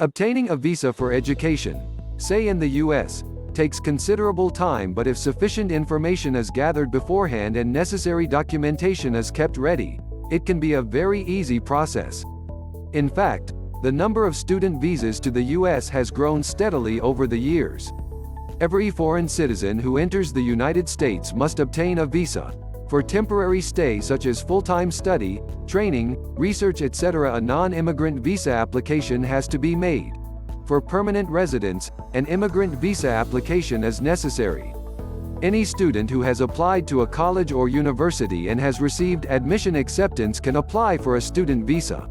Obtaining a visa for education, say in the US, takes considerable time, but if sufficient information is gathered beforehand and necessary documentation is kept ready, it can be a very easy process. In fact, the number of student visas to the US has grown steadily over the years. Every foreign citizen who enters the United States must obtain a visa. For temporary stay such as full-time study, training, research etc. a non-immigrant visa application has to be made. For permanent residence, an immigrant visa application is necessary. Any student who has applied to a college or university and has received admission acceptance can apply for a student visa.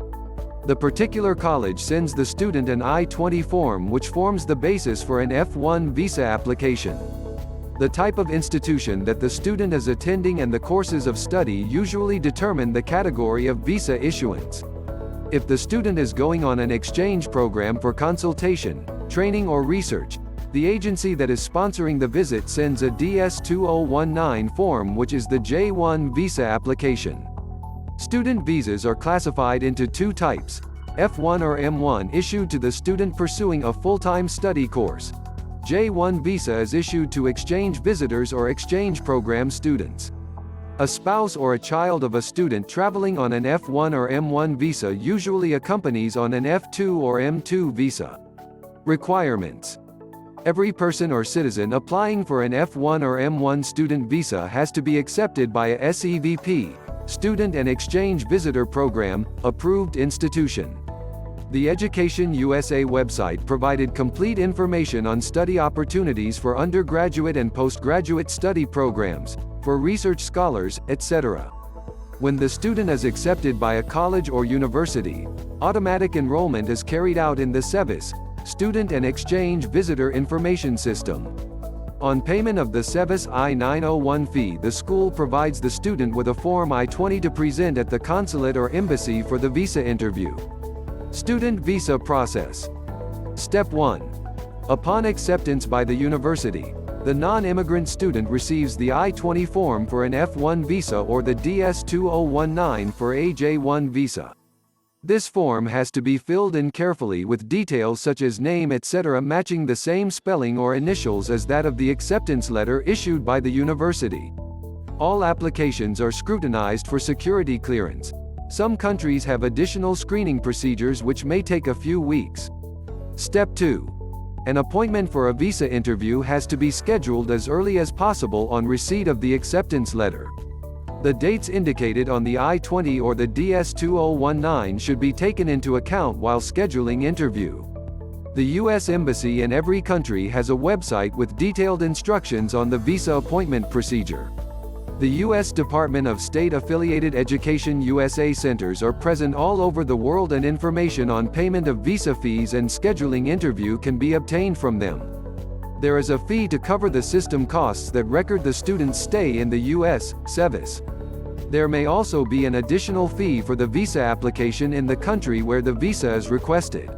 The particular college sends the student an I-20 form which forms the basis for an F-1 visa application. The type of institution that the student is attending and the courses of study usually determine the category of visa issuance. If the student is going on an exchange program for consultation, training or research, the agency that is sponsoring the visit sends a DS-2019 form which is the J-1 visa application. Student visas are classified into two types, F-1 or M-1 issued to the student pursuing a full-time study course. J-1 visa is issued to exchange visitors or exchange program students. A spouse or a child of a student traveling on an F-1 or M-1 visa usually accompanies on an F-2 or M-2 visa. Requirements. Every person or citizen applying for an F-1 or M-1 student visa has to be accepted by a SEVP, Student and Exchange Visitor Program, approved institution. The Education USA website provided complete information on study opportunities for undergraduate and postgraduate study programs, for research scholars, etc. When the student is accepted by a college or university, automatic enrollment is carried out in the SEVIS, Student and Exchange Visitor Information System. On payment of the SEVIS I-901 fee, the school provides the student with a Form I-20 to present at the consulate or embassy for the visa interview. Student visa process. Step 1. Upon acceptance by the university, the non-immigrant student receives the I-20 form for an F-1 visa or the DS-2019 for a J-1 visa. This form has to be filled in carefully with details such as name etc. matching the same spelling or initials as that of the acceptance letter issued by the university. All applications are scrutinized for security clearance. Some countries have additional screening procedures which may take a few weeks. Step 2. An appointment for a visa interview has to be scheduled as early as possible on receipt of the acceptance letter. The dates indicated on the I-20 or the DS-2019 should be taken into account while scheduling interview. The U.S. Embassy in every country has a website with detailed instructions on the visa appointment procedure. The U.S. Department of State-affiliated Education USA centers are present all over the world and information on payment of visa fees and scheduling interview can be obtained from them. There is a fee to cover the system costs that record the student's stay in the U.S., SEVIS. There may also be an additional fee for the visa application in the country where the visa is requested.